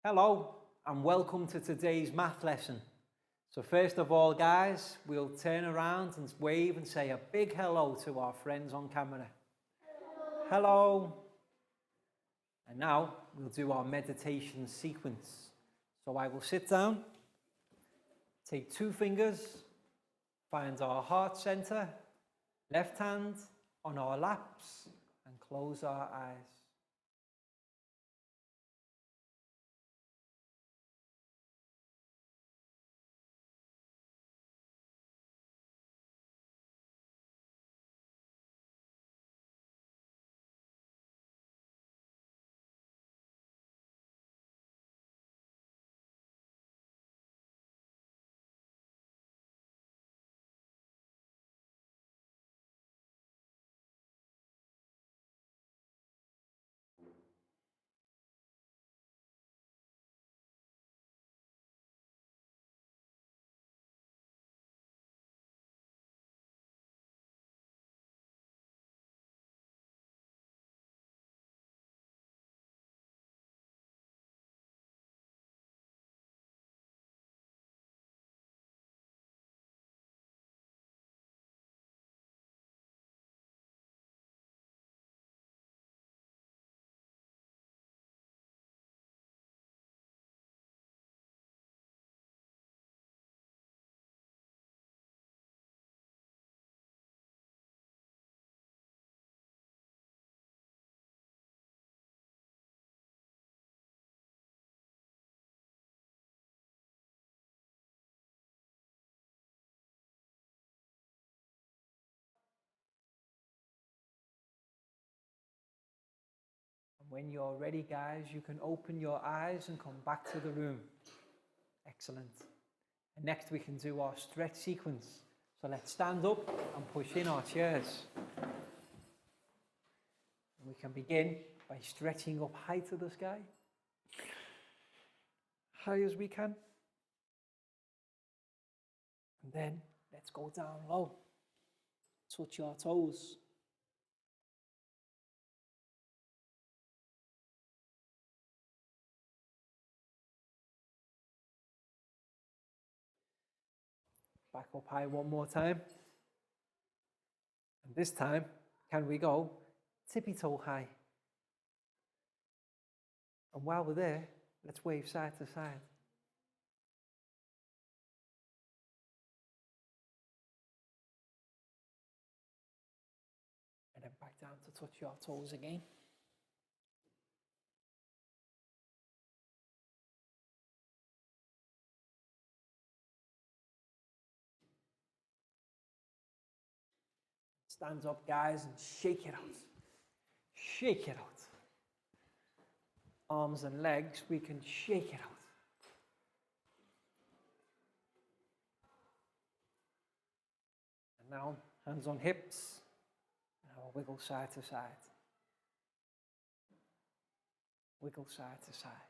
Hello and welcome to today's math lesson. So first of all, guys, we'll turn around and wave and say a big hello to our friends on camera. Hello. And now we'll do our meditation sequence. So I will sit down, take 2 fingers, find our heart center, left hand on our laps and close our eyes. When you're ready, guys, you can open your eyes and come back to the room. Excellent. And next we can do our stretch sequence. So let's stand up and push in our chairs. And we can begin by stretching up high to the sky. High as we can. And then let's go down low. Touch your toes. Back up high one more time. And this time, can we go tippy toe high? And while we're there, let's wave side to side. And then back down to touch your toes again. Stand up, guys, and shake it out. Shake it out. Arms and legs, we can shake it out. And now, hands on hips. Now wiggle side to side. Wiggle side to side.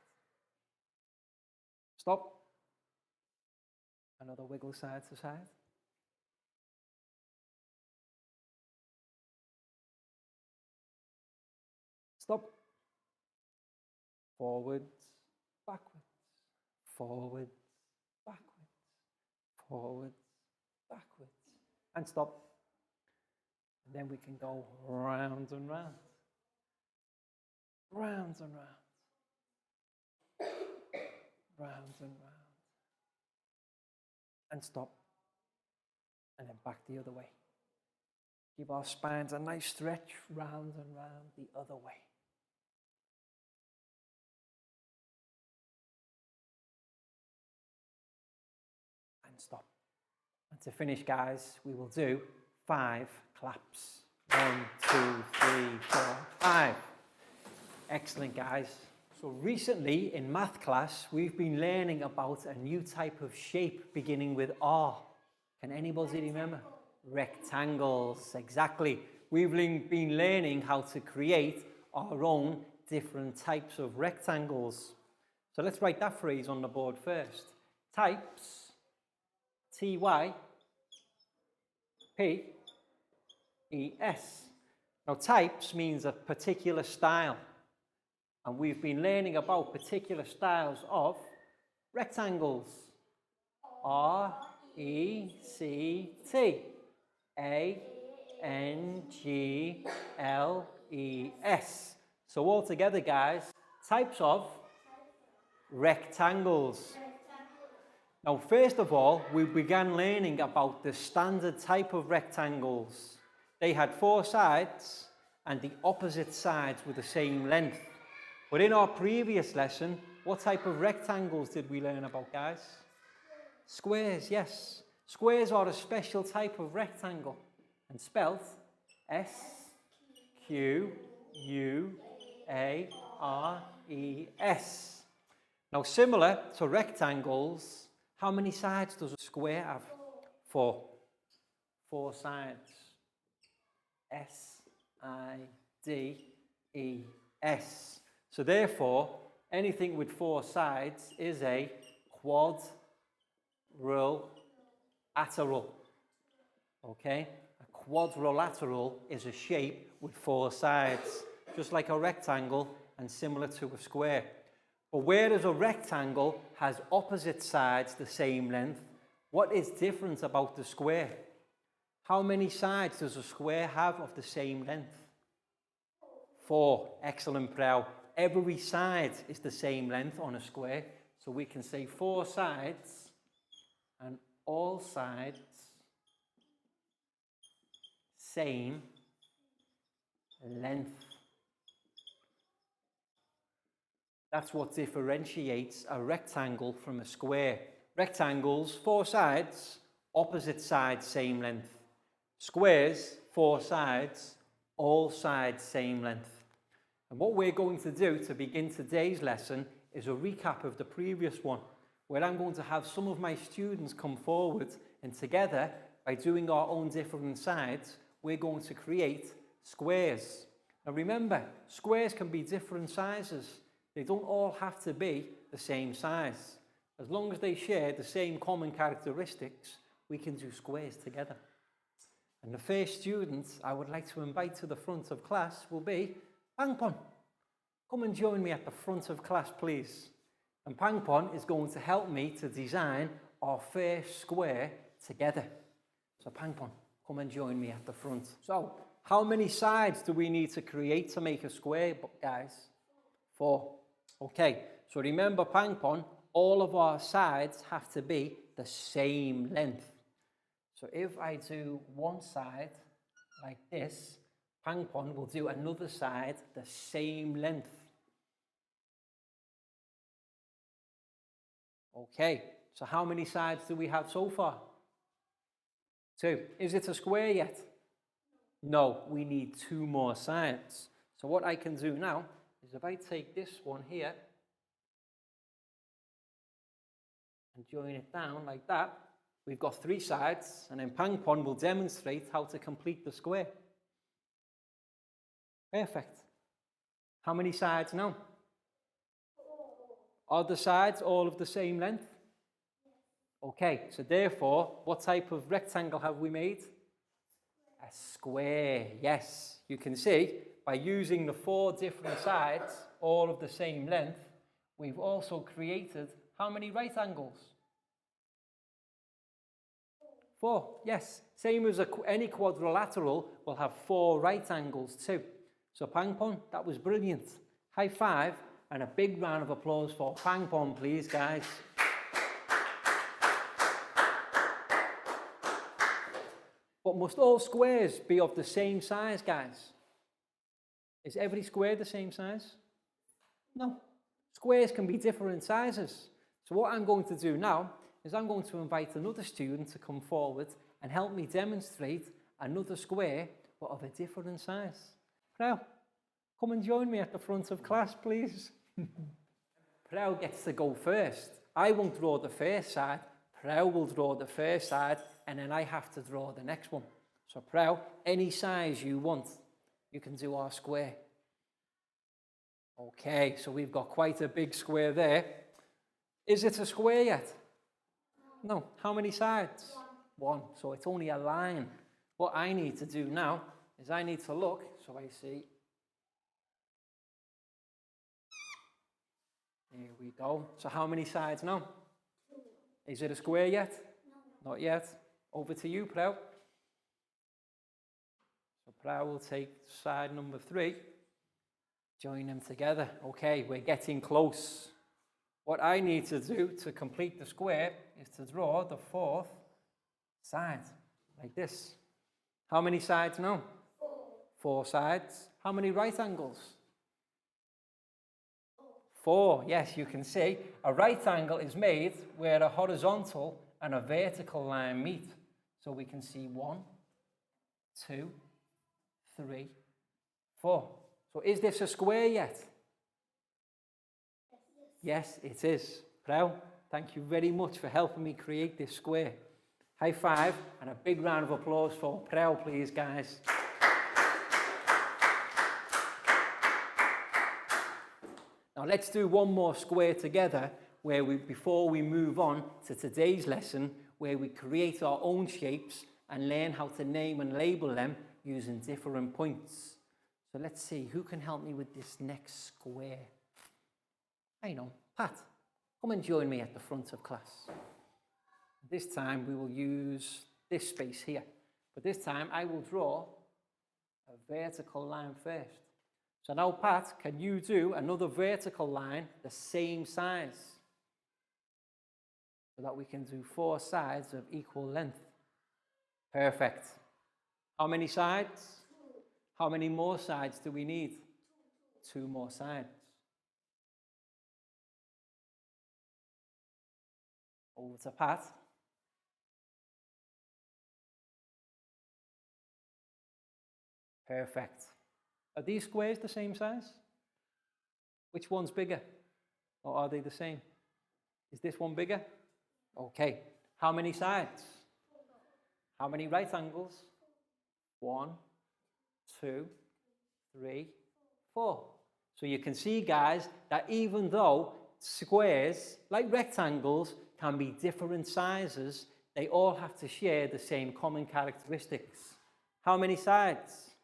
Stop. Another wiggle side to side. Stop. Forwards, backwards, forwards, backwards, forwards, backwards, and stop. And then we can go round and round, round and round, round and round, and stop. And then back the other way. Give our spines a nice stretch, round and round the other way. Stop. And to finish, guys, we will do 5 claps. 1, 2, 3, 4, 5. Excellent, guys. So recently in math class, we've been learning about a new type of shape beginning with R. Can anybody remember? Rectangles, exactly. We've been learning how to create our own different types of rectangles. So let's write that phrase on the board first. Types. T-Y-P-E-S. Now types means a particular style. And we've been learning about particular styles of rectangles. R-E-C-T-A-N-G-L-E-S. So all together, guys, types of rectangles. Now, first of all, we began learning about the standard type of rectangles. They had 4 sides, and the opposite sides were the same length. But in our previous lesson, what type of rectangles did we learn about, guys? Squares, yes. Squares are a special type of rectangle, and spelt S-Q-U-A-R-E-S. Now, similar to rectangles, how many sides does a square have? 4. 4 sides. S-I-D-E-S. So therefore, anything with 4 sides is a quadrilateral. Okay? A quadrilateral is a shape with 4 sides, just like a rectangle and similar to a square. But whereas a rectangle has opposite sides the same length, what is different about the square? How many sides does a square have of the same length? 4. Excellent, Prau. Every side is the same length on a square. So we can say 4 sides and all sides same length. That's what differentiates a rectangle from a square. Rectangles, 4 sides, opposite sides, same length. Squares, 4 sides, all sides, same length. And what we're going to do to begin today's lesson is a recap of the previous one, where I'm going to have some of my students come forward, and together, by doing our own different sides, we're going to create squares. Now remember, squares can be different sizes. They don't all have to be the same size. As long as they share the same common characteristics, we can do squares together. And the first student I would like to invite to the front of class will be Pangpon. Come and join me at the front of class, please. And Pangpon is going to help me to design our first square together. So Pangpon, come and join me at the front. So, how many sides do we need to create to make a square, guys? 4. Okay, so remember, Pangpon, all of our sides have to be the same length. So if I do one side like this, Pangpon will do another side the same length. Okay, so how many sides do we have so far? 2. Is it a square yet? No, we need 2 more sides. So what I can do now is if I take this one here and join it down like that, we've got 3 sides, and then Pangpon will demonstrate how to complete the square. Perfect. How many sides now? Are the sides all of the same length? Okay, so therefore, what type of rectangle have we made? A square, yes. You can see, by using the 4 different sides, all of the same length, we've also created how many right angles? 4, yes. Same as any quadrilateral will have 4 right angles too. So Pangpon, that was brilliant. High five and a big round of applause for Pangpon, please, guys. But must all squares be of the same size, guys? Is every square the same size? No. Squares can be different sizes. So what I'm going to do now is I'm going to invite another student to come forward and help me demonstrate another square, but of a different size. Prau, come and join me at the front of class, please. Prau gets to go first. I won't draw the first side. Prau will draw the first side, and then I have to draw the next one. So Prau, any size you want, you can do our square. Okay, so we've got quite a big square there. Is it a square yet? No. How many sides? 1. So it's only a line. What I need to do now is I need to look, so I see There we go. So how many sides now? Is it a square yet? No. Not yet. Over to you, Prau. So Prau will take side number 3. Join them together. Okay, we're getting close. What I need to do to complete the square is to draw the 4th side, like this. How many sides now? 4 sides. How many right angles? 4. Yes, you can see a right angle is made where a horizontal and a vertical line meet. So we can see 1, 2, 3, 4. So is this a square yet? Yes, it is. Prau, thank you very much for helping me create this square. High five and a big round of applause for Prau, please, guys. Now let's do one more square together before we move on to today's lesson, where we create our own shapes and learn how to name and label them using different points. So let's see, who can help me with this next square? I know, Pat, come and join me at the front of class. This time we will use this space here, but this time I will draw a vertical line first. So now, Pat, can you do another vertical line the same size, so that we can do 4 sides of equal length? Perfect. How many sides? How many more sides do we need? 2 more sides. Over to Pat. Perfect. Are these squares the same size? Which one's bigger? Or are they the same? Is this one bigger? Okay. How many sides? How many right angles? 1, 2, 3, 4. So you can see, guys, that even though squares, like rectangles, can be different sizes, they all have to share the same common characteristics. How many sides?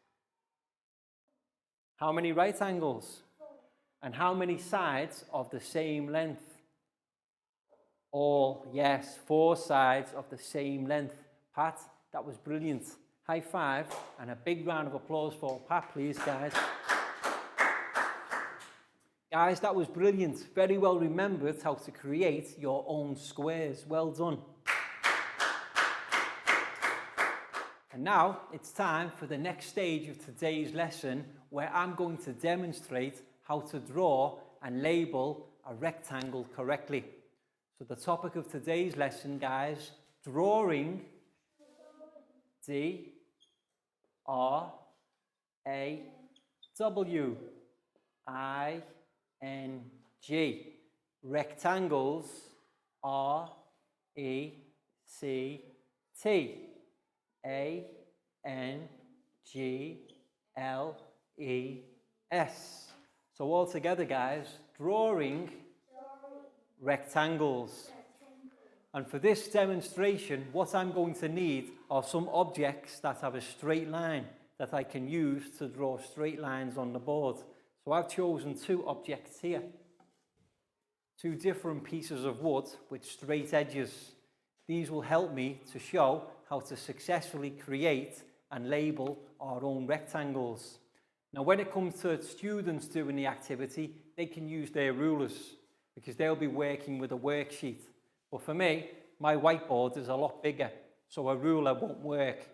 How many right angles? And how many sides of the same length? All, yes, 4 sides of the same length. Pat, that was brilliant. High five and a big round of applause for Pat, please, guys. Guys, that was brilliant. Very well remembered how to create your own squares. Well done. And now it's time for the next stage of today's lesson, where I'm going to demonstrate how to draw and label a rectangle correctly. So the topic of today's lesson, guys, drawing, D-R-A-W, I-N-G. Rectangles, R-E-C-T-A-N-G-L-E-S. So all together, guys, drawing rectangles. And for this demonstration, what I'm going to need are some objects that have a straight line that I can use to draw straight lines on the board. So I've chosen 2 objects here. 2 different pieces of wood with straight edges. These will help me to show how to successfully create and label our own rectangles. Now, when it comes to students doing the activity, they can use their rulers because they'll be working with a worksheet. But for me, my whiteboard is a lot bigger, so a ruler won't work.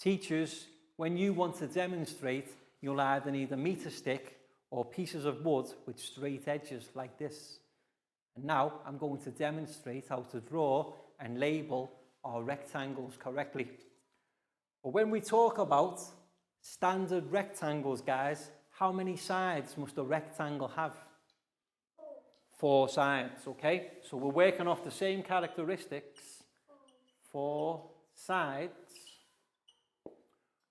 Teachers, when you want to demonstrate, you'll either need a meter stick or pieces of wood with straight edges like this. And now I'm going to demonstrate how to draw and label our rectangles correctly. But when we talk about standard rectangles, guys, how many sides must a rectangle have? 4 sides, okay? So we're working off the same characteristics. 4 sides.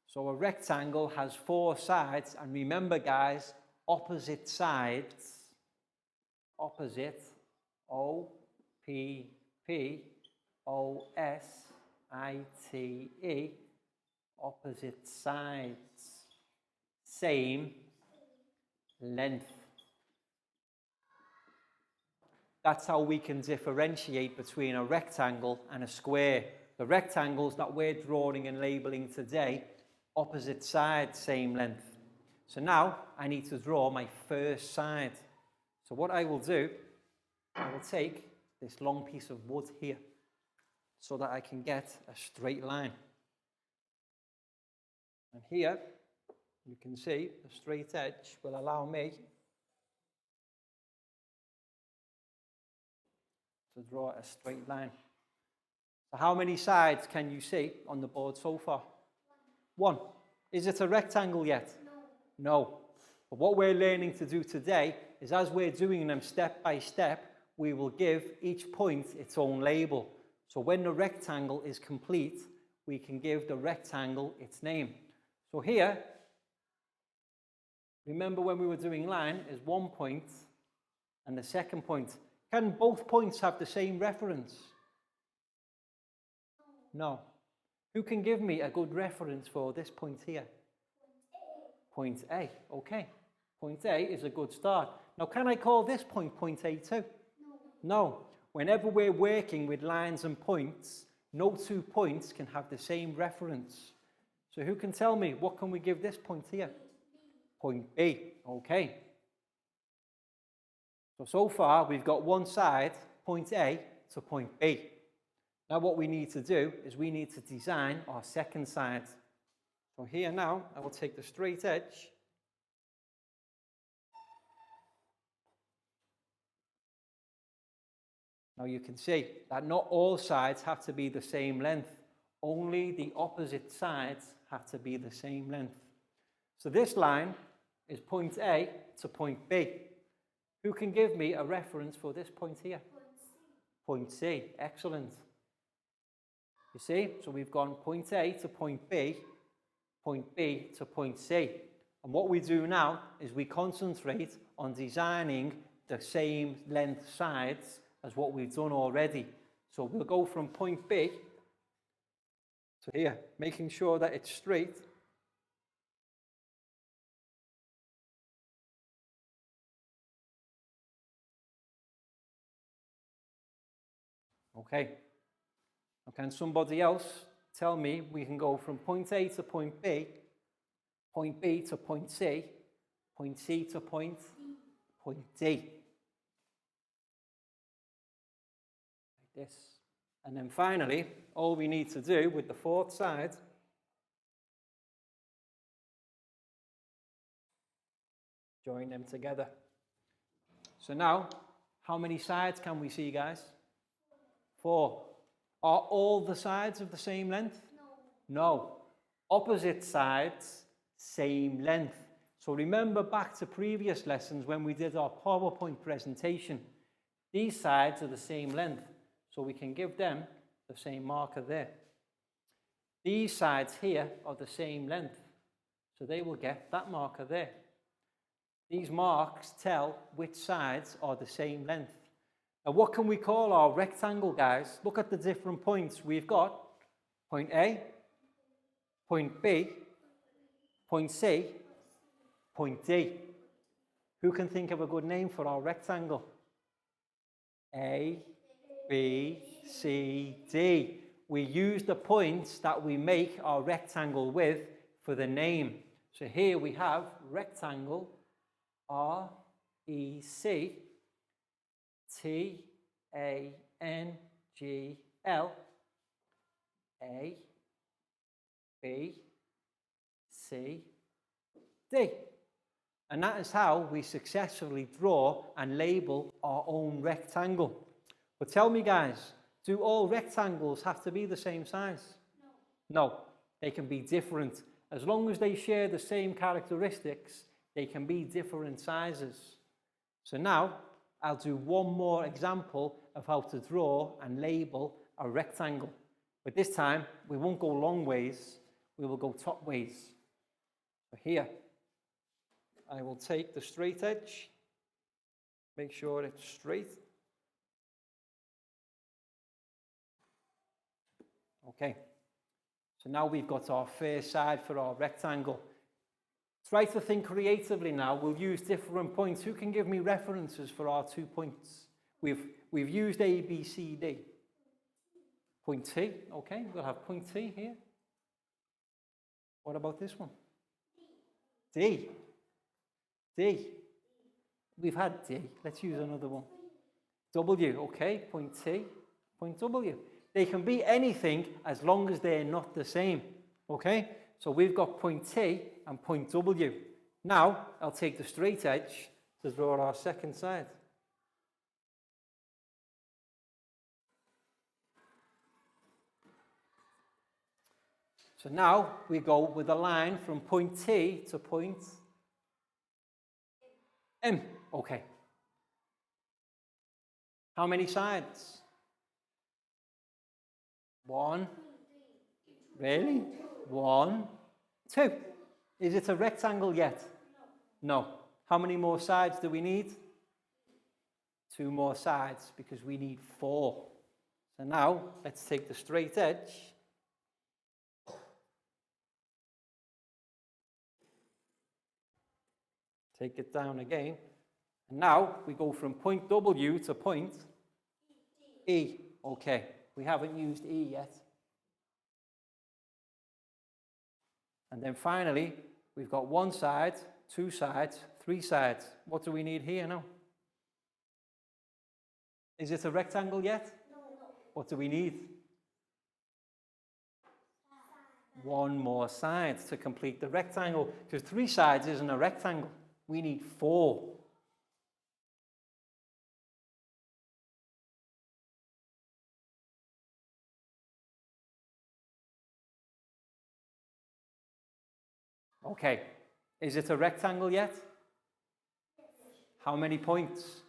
So a rectangle has 4 sides, and remember, guys, opposite sides, opposite, O-P-P-O-S-I-T-E, opposite sides, same length. That's how we can differentiate between a rectangle and a square. The rectangles that we're drawing and labeling today, opposite sides, same length. So now I need to draw my first side. So what I will do, I will take this long piece of wood here so that I can get a straight line. And here, you can see the straight edge will allow me to draw a straight line. So how many sides can you see on the board so far? One. Is it a rectangle yet? No. But what we're learning to do today is, as we're doing them step by step, we will give each point its own label. So when the rectangle is complete, we can give the rectangle its name. So here, remember when we were doing line, is 1 point and the second point. Can both points have the same reference? No. Who can give me a good reference for this point here? Point A. Okay. Point A is a good start. Now, can I call this point point A too? No. Whenever we're working with lines and points, no two points can have the same reference. So who can tell me, what can we give this point here? Point B. Okay. So far, we've got one side, point A, to point B. Now what we need to do is we need to design our second side. So here now, I will take the straight edge. Now you can see that not all sides have to be the same length. Only the opposite sides have to be the same length. So this line is point A to point B. Who can give me a reference for this point here? Point C. Excellent. You see, so we've gone point A to point B to point C. And what we do now is we concentrate on designing the same length sides as what we've done already. So we'll go from point B to here, making sure that it's straight. Okay. Now can somebody else tell me we can go from point A to point B to point C to point D. Like this. And then finally, all we need to do with the fourth side join them together. So now, how many sides can we see, guys? 4. Are all the sides of the same length? No. Opposite sides, same length. So remember back to previous lessons when we did our PowerPoint presentation. These sides are the same length, so we can give them the same marker there. These sides here are the same length, so they will get that marker there. These marks tell which sides are the same length. Now, what can we call our rectangle, guys? Look at the different points. We've got point A, point B, point C, point D. Who can think of a good name for our rectangle? A, B, C, D. We use the points that we make our rectangle with for the name. So here we have rectangle, R, E, C, T, A, N, G, L, A, B, C, D. And that is how we successfully draw and label our own rectangle. But tell me, guys, do all rectangles have to be the same size? No, they can be different. As long as they share the same characteristics, they can be different sizes. So now, I'll do one more example of how to draw and label a rectangle. But this time, we won't go long ways, we will go top ways. So here, I will take the straight edge, make sure it's straight. Okay, so now we've got our first side for our rectangle. Try to think creatively now. We'll use different points. Who can give me references for our 2 points? We've We've used A, B, C, D. Point T, okay, we'll have point T here. What about this one? D. D. We've had D. Let's use another one. W, okay, point T, point W. They can be anything as long as they're not the same, okay? So we've got point T and point W. Now, I'll take the straight edge to draw our second side. So now we go with a line from point T to point M. Okay. How many sides? One. Really? One, two. Is it a rectangle yet? No. How many more sides do we need? Two more sides, because we need 4. So now let's take the straight edge. Take it down again. And now we go from point W to point E. Okay, we haven't used E yet. And then finally, we've got 1 side, 2 sides, 3 sides. What do we need here now? Is it a rectangle yet? No. What do we need? 1 more side to complete the rectangle, because 3 sides isn't a rectangle. We need 4. Okay, is it a rectangle yet? How many points?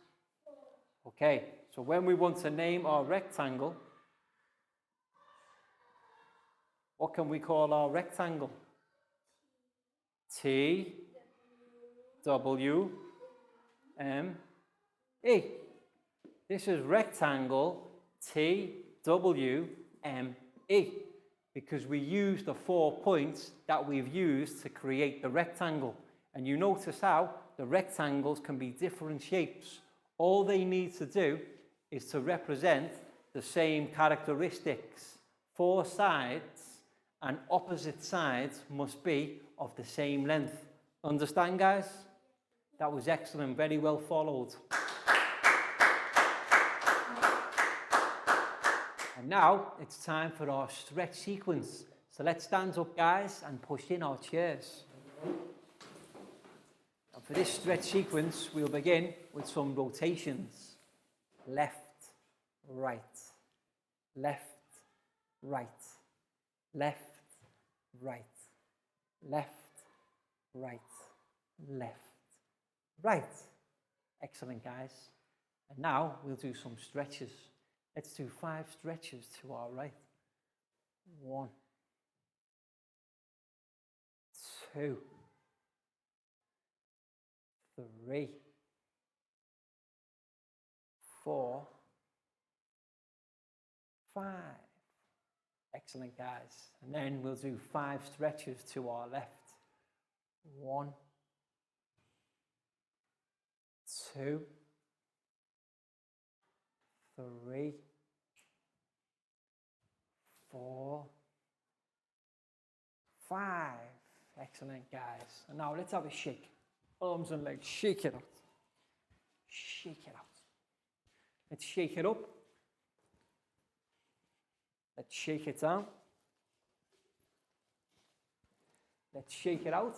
Okay, so when we want to name our rectangle, what can we call our rectangle? T, W, M, E. This is rectangle T, W, M, E, because we use the 4 points that we've used to create the rectangle. And you notice how the rectangles can be different shapes. All they need to do is to represent the same characteristics. 4 sides and opposite sides must be of the same length. Understand, guys? That was excellent, very well followed. And now it's time for our stretch sequence. So let's stand up, guys, and push in our chairs. And for this stretch sequence, we'll begin with some rotations. Left, right, left, right, left, right, left, right, left, right. Excellent, guys. And now we'll do some stretches. Let's do 5 stretches to our right. 1, 2, 3, 4, 5. Excellent, guys. And then we'll do 5 stretches to our left. 1, 2, 3, 4, 5. Excellent, guys. And now let's have a shake. Arms and legs, shake it out. Shake it out. Let's shake it up. Let's shake it down. Let's shake it out.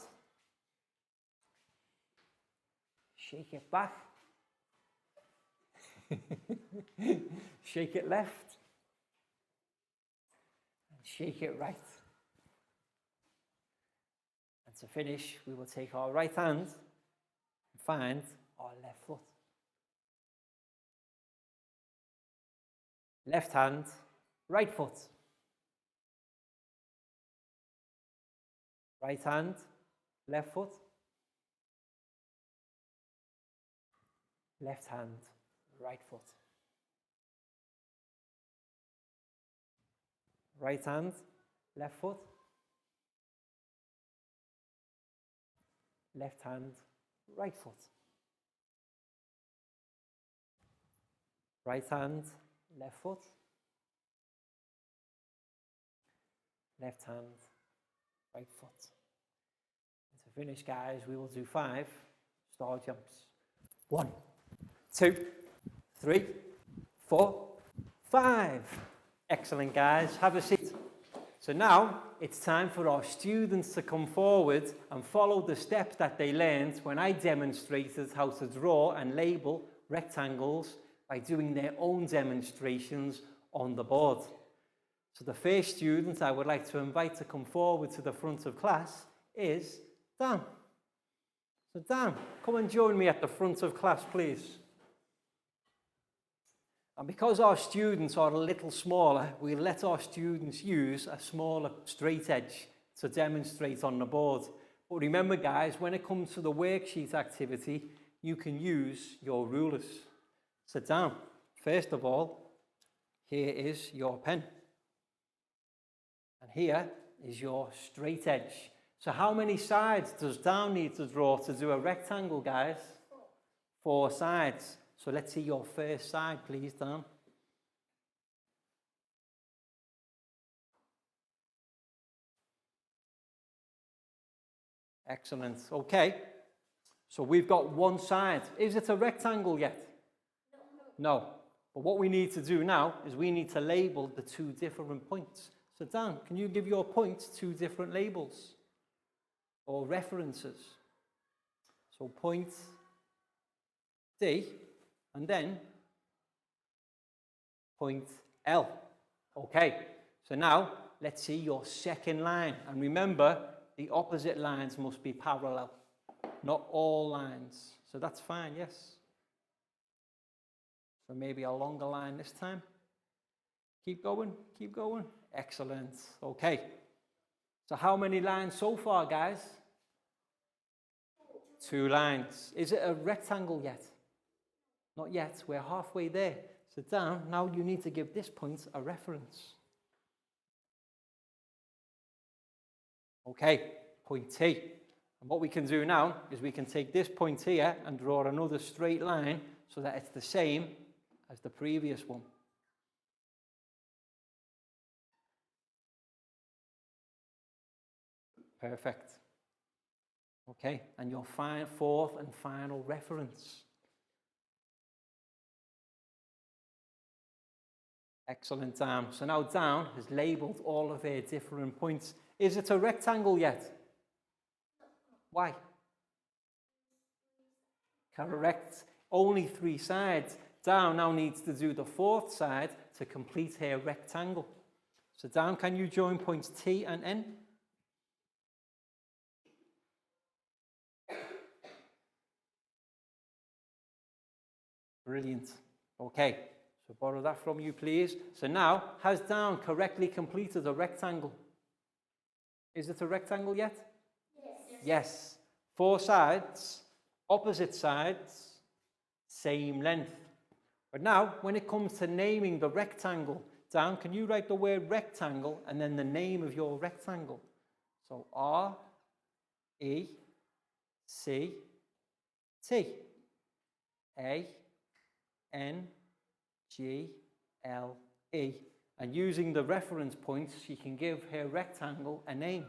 Shake it back. Shake it left. And shake it right. And to finish, we will take our right hand and find our left foot. Left hand, right foot. Right hand, left foot. Left hand, right foot. Right hand, left foot. Left hand, right foot. Right hand, left foot. Left hand, right foot. And to finish, guys, we will do 5 star jumps. 1, 2, 3, 4, 5. Excellent, guys. Have a seat. So now it's time for our students to come forward and follow the steps that they learned when I demonstrated how to draw and label rectangles by doing their own demonstrations on the board. So the first student I would like to invite to come forward to the front of class is Dan. So Dan, come and join me at the front of class, please. And because our students are a little smaller, we'll let our students use a smaller straight edge to demonstrate on the board. But remember, guys, when it comes to the worksheet activity, you can use your rulers. Sit down. First of all, here is your pen. And here is your straight edge. So how many sides does Dan need to draw to do a rectangle, guys? 4 sides. So let's see your first side, please, Dan. Excellent. Okay. So we've got 1 side. Is it a rectangle yet? No. But what we need to do now is we need to label the 2 different points. So Dan, can you give your points 2 different labels or references? So point D and then point L. Okay, so now let's see your second line. And remember, the opposite lines must be parallel, not all lines. So that's fine, yes. So maybe a longer line this time. Keep going, keep going. Excellent. Okay. So how many lines so far, guys? 2 lines. Is it a rectangle yet? Not yet. We're halfway there. So Dan, now you need to give this point a reference. Okay, point T. And what we can do now is we can take this point here and draw another straight line so that it's the same as the previous one. Perfect. Okay, and your 4th and final reference. Excellent, Dan. So now Dan has labelled all of their different points. Is it a rectangle yet? Why? Correct. Only 3 sides. Dan now needs to do the 4th side to complete her rectangle. So Dan, can you join points T and N? Brilliant. Okay, so borrow that from you, please. So now, has Dan correctly completed a rectangle? Is it a rectangle yet? Yes. Yes. 4 sides, opposite sides, same length. But now, when it comes to naming the rectangle, Dan, can you write the word rectangle and then the name of your rectangle? So R, E, C, T, A, N, G, L, E. And using the reference points, she can give her rectangle a name.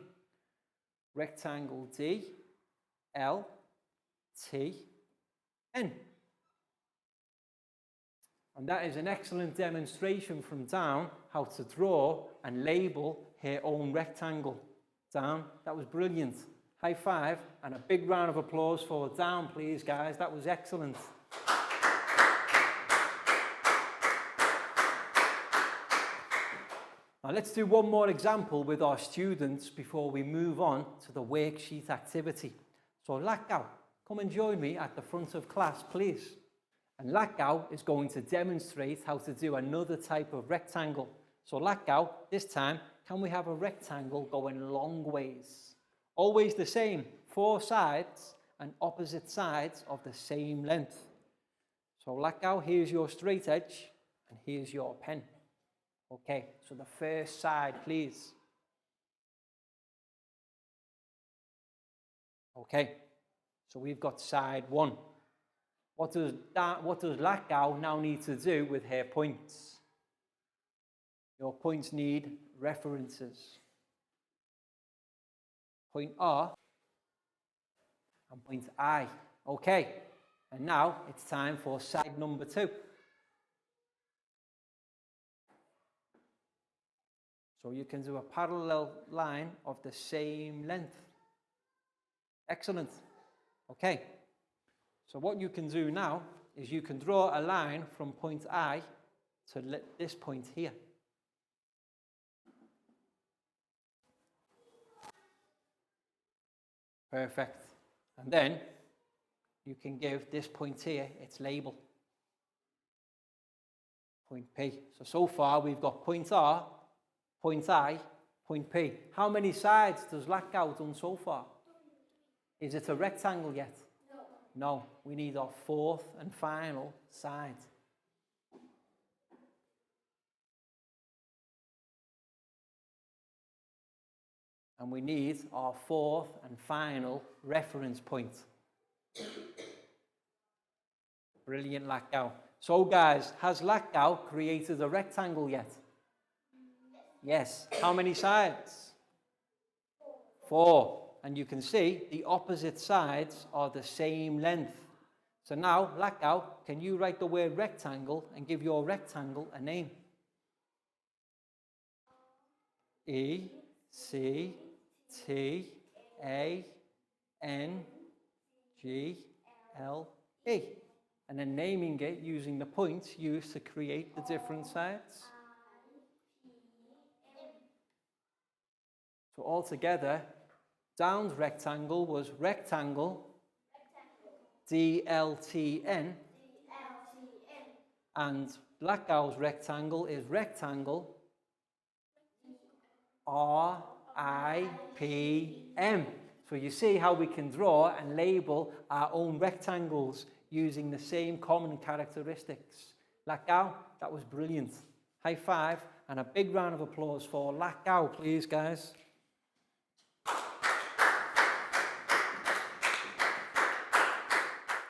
Rectangle D, L, T, N. And that is an excellent demonstration from Dan how to draw and label her own rectangle. Dan, that was brilliant. High five and a big round of applause for Dan, please, guys. That was excellent. Now let's do one more example with our students before we move on to the worksheet activity. So Lakau, come and join me at the front of class, please. And Lakau is going to demonstrate how to do another type of rectangle. So Lakau, this time, can we have a rectangle going long ways? Always the same, 4 sides and opposite sides of the same length. So Lakau, here's your straight edge and here's your pen. Okay, so the first side, please. Okay, so we've got side 1. What does Lackow now need to do with her points? Your points need references. Point R and point I. Okay, and now it's time for side number 2. So you can do a parallel line of the same length. Excellent. Okay, so what you can do now is you can draw a line from point I to this point here. Perfect. And then you can give this point here its label. Point P. So far we've got point R, point I, point P. How many sides does Lackow done so far? Is it a rectangle yet? No. We need our 4th and final side. And we need our 4th and final reference point. Brilliant, Lackow. So guys, has Lackow created a rectangle yet? Yes. How many sides? 4. And you can see the opposite sides are the same length. So now, Lackow, can you write the word rectangle and give your rectangle a name? E, C, T, A, N, G, L, E. And then naming it using the points used to create the different sides. So altogether, Down's rectangle was rectangle, DLTN, and Lackow's rectangle is rectangle, RIPM. So you see how we can draw and label our own rectangles using the same common characteristics. Lackow, that was brilliant. High five and a big round of applause for Lackow, please, guys.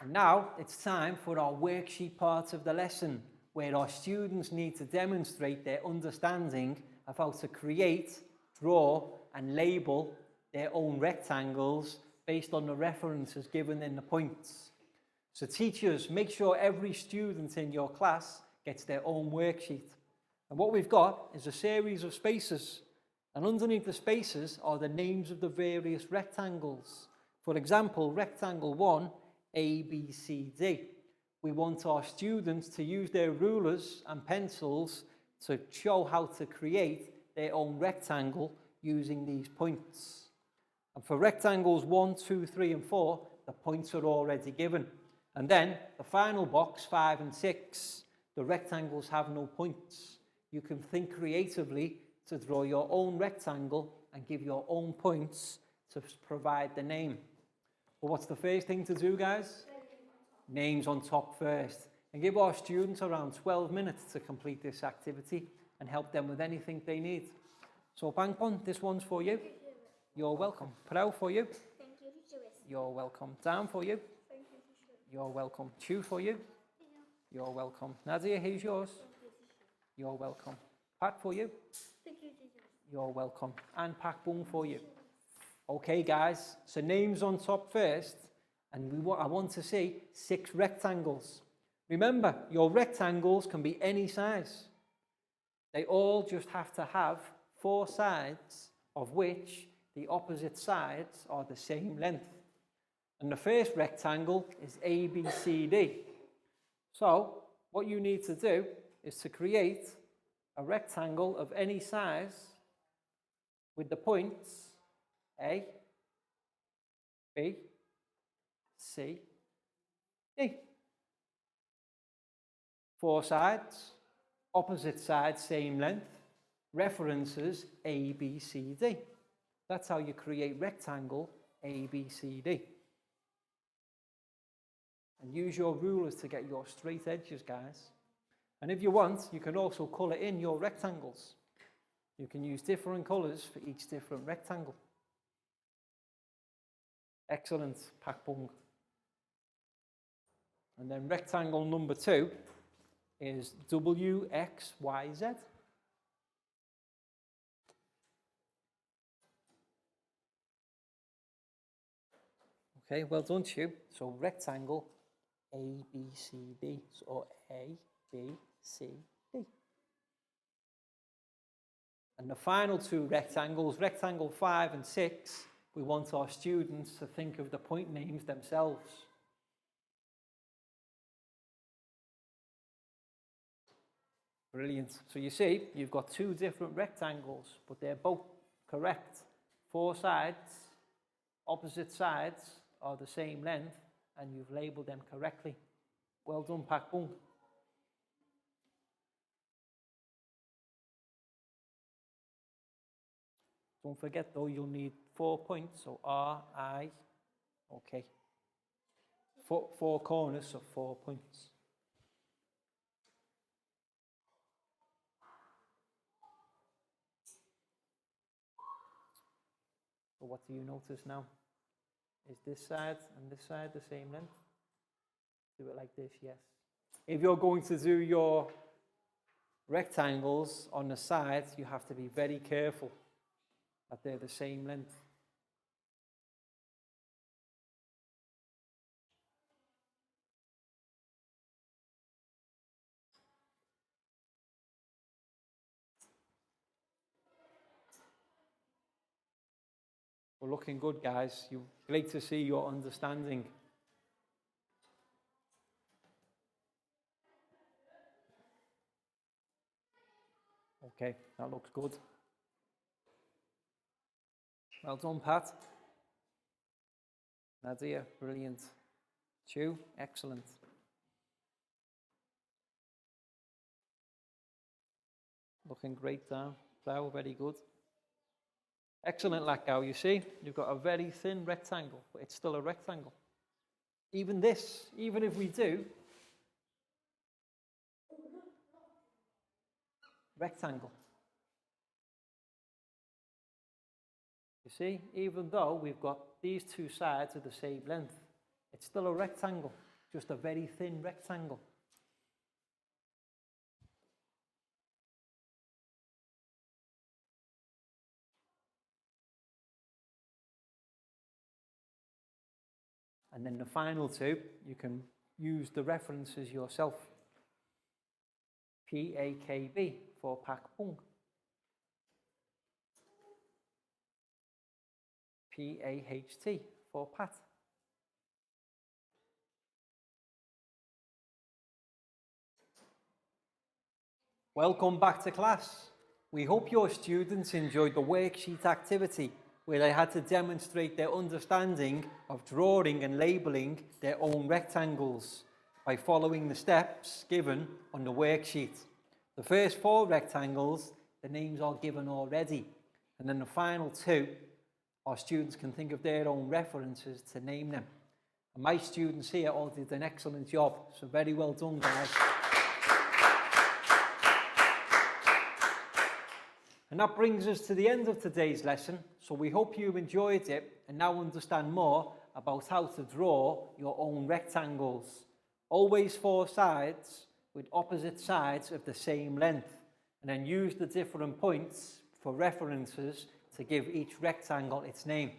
And now it's time for our worksheet part of the lesson, where our students need to demonstrate their understanding of how to create, draw, and label their own rectangles based on the references given in the points. So teachers, make sure every student in your class gets their own worksheet. And what we've got is a series of spaces, and underneath the spaces are the names of the various rectangles. For example, rectangle 1, A, B, C, D. We want our students to use their rulers and pencils to show how to create their own rectangle using these points. And for rectangles 1, 2, 3, and 4, the points are already given. And then the final box, 5 and 6, the rectangles have no points. You can think creatively to draw your own rectangle and give your own points to provide the name. But what's the first thing to do, guys? Names on top first. And give our students around 12 minutes to complete this activity and help them with anything they need. So Bangpon, this one's for you. You're welcome. Prao for you. Thank you, teacher. You're welcome. Down for you. Thank you, teacher. You're welcome. Chu for you. You're welcome. Nadia, here's yours. You're welcome. Pat for you. Thank you, teacher. You're welcome. And Pak Bung for you. Okay, guys. So names on top first. And I want to see 6 rectangles. Remember, your rectangles can be any size. They all just have to have 4 sides, of which the opposite sides are the same length. And the first rectangle is ABCD. So what you need to do is to create a rectangle of any size with the points A, B, C, D. 4 sides, opposite sides same length, references A, B, C, D. That's how you create rectangle A, B, C, D. And use your rulers to get your straight edges, guys. And if you want, you can also colour in your rectangles. You can use different colours for each different rectangle. Excellent, Pak Bung. And then rectangle number 2 is WXYZ. Okay, well done to you. So rectangle ABCD, so ABCD. And the final 2 rectangles, rectangle 5 and 6, we want our students to think of the point names themselves. Brilliant. So you see, you've got 2 different rectangles, but they're both correct. 4 sides, opposite sides are the same length, and you've labelled them correctly. Well done, Pak Boom. Don't forget though, you'll need 4 points, so R, I, okay. 4 corners, so 4 points. So what do you notice now? Is this side and this side the same length? Do it like this, yes. If you're going to do your rectangles on the sides, you have to be very careful that they're the same length. We're looking good, guys. Great to see your understanding. Okay, that looks good. Well done, Pat. Nadia, brilliant. Chu, excellent. Looking great down. Plow, very good. Excellent, Lakau. You see, you've got a very thin rectangle, but it's still a rectangle. Even this, even if we do rectangle. You see, even though we've got these 2 sides of the same length, it's still a rectangle, just a very thin rectangle. And then the final 2, you can use the references yourself. PAKB for Pak Pung. PAHT for Pat. Welcome back to class. We hope your students enjoyed the worksheet activity where they had to demonstrate their understanding of drawing and labelling their own rectangles by following the steps given on the worksheet. The first 4 rectangles, the names are given already, and then the final 2, our students can think of their own references to name them. And my students here all did an excellent job, so very well done, guys. And that brings us to the end of today's lesson, so we hope you enjoyed it and now understand more about how to draw your own rectangles. Always 4 sides with opposite sides of the same length, and then use the different points for references to give each rectangle its name.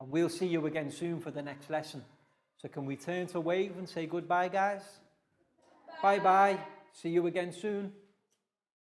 And we'll see you again soon for the next lesson. So can we turn to wave and say goodbye, guys? Bye-bye. See you again soon.